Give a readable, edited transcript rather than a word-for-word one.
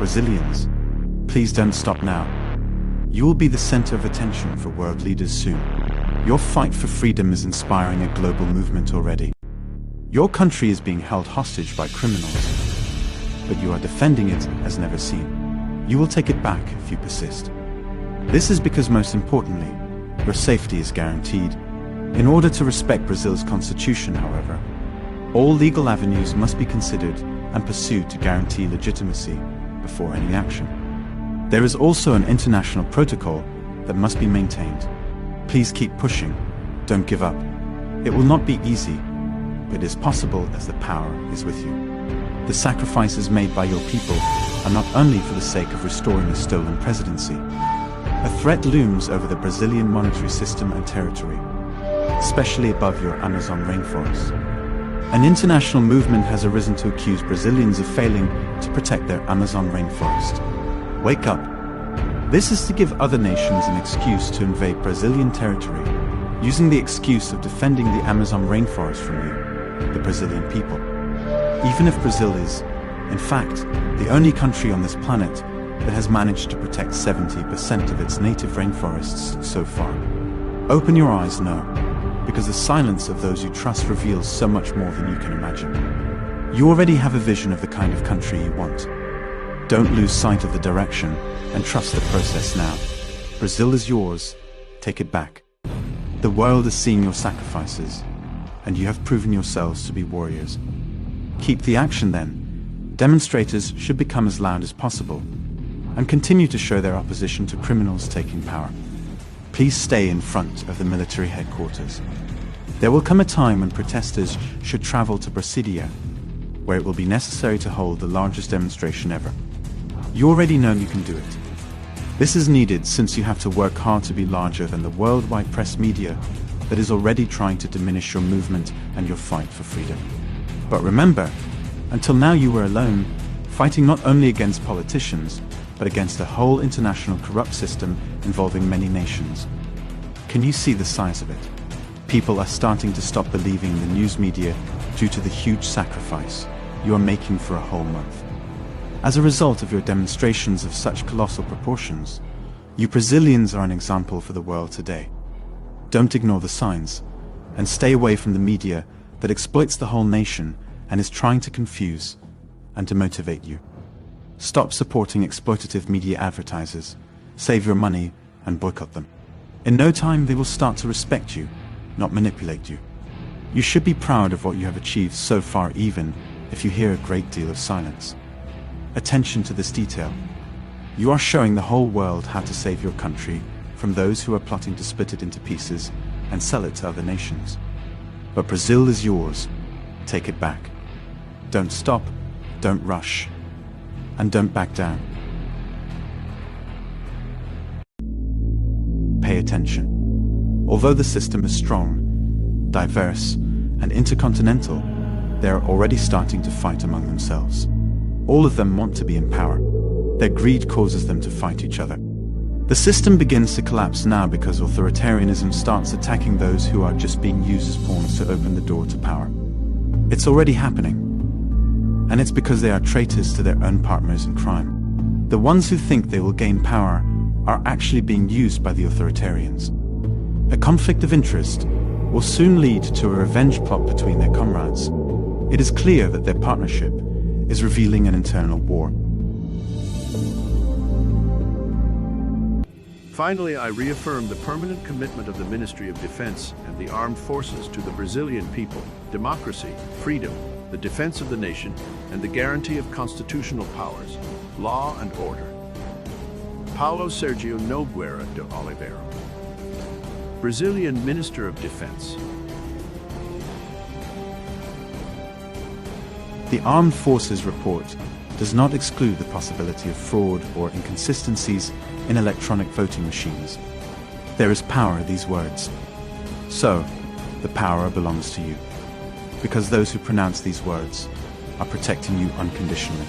Brazilians, please don't stop now. You will be the center of attention for world leaders soon. Your fight for freedom is inspiring a global movement already. Your country is being held hostage by criminals, but you are defending it as never seen. You will take it back if you persist. This is because, most importantly, your safety is guaranteed. In order to respect Brazil's constitution, however, all legal avenues must be considered and pursued to guarantee legitimacy before any action. There is also an international protocol that must be maintained. Please keep pushing. Don't give up. It will not be easy, but it is possible as the power is with you. The sacrifices made by your people are not only for the sake of restoring a stolen presidency. A threat looms over the Brazilian monetary system and territory, especially above your Amazon rainforest. An international movement has arisen to accuse Brazilians of failing to protect their Amazon rainforest. Wake up. This is to give other nations an excuse to invade Brazilian territory, using the excuse of defending the Amazon rainforest from you, the Brazilian people. Even if Brazil is, in fact, the only country on this planet that has managed to protect 70% of its native rainforests so far. Open your eyes now, because the silence of those you trust reveals so much more than you can imagine. You already have a vision of the kind of country you want. Don't lose sight of the direction and trust the process now. Brazil is yours. Take it back. The world is seeing your sacrifices, and you have proven yourselves to be warriors. Keep the action then. Demonstrators should become as loud as possible and continue to show their opposition to criminals taking power. Please stay in front of the military headquarters. There will come a time when protesters should travel to Brasilia, where it will be necessary to hold the largest demonstration ever. You already know you can do it. This is needed since you have to work hard to be larger than the worldwide press media that is already trying to diminish your movement and your fight for freedom. But remember, until now you were alone, fighting not only against politicians, but against a whole international corrupt system involving many nations. Can you see the size of it? People are starting to stop believing the news media due to the huge sacrifice you are making for a whole month. As a result of your demonstrations of such colossal proportions, you Brazilians are an example for the world today. Don't ignore the signs, and stay away from the media that exploits the whole nation and is trying to confuse and to motivate you. Stop supporting exploitative media advertisers, save your money, and boycott them. In no time they will start to respect you, not manipulate you. You should be proud of what you have achieved so far, even if you hear a great deal of silence. Attention to this detail. You are showing the whole world how to save your country from those who are plotting to split it into pieces and sell it to other nations. But Brazil is yours. Take it back. Don't stop, don't rush, and don't back down. Pay attention. Although the system is strong, diverse, and intercontinental, they are already starting to fight among themselves. All of them want to be in power. Their greed causes them to fight each other. The system begins to collapse now because authoritarianism starts attacking those who are just being used as pawns to open the door to power. It's already happening, and it's because they are traitors to their own partners in crime. The ones who think they will gain power are actually being used by the authoritarians. A conflict of interest will soon lead to a revenge plot between their comrades. It is clear that their partnership is revealing an internal war. Finally, I reaffirm the permanent commitment of the Ministry of Defense and the armed forces to the Brazilian people, democracy, freedom, the defense of the nation, and the guarantee of constitutional powers, law and order. Paulo Sergio Nogueira de Oliveira, Brazilian Minister of Defense. The Armed Forces report does not exclude the possibility of fraud or inconsistencies in electronic voting machines. There is power in these words. So, the power belongs to you, because those who pronounce these words are protecting you unconditionally.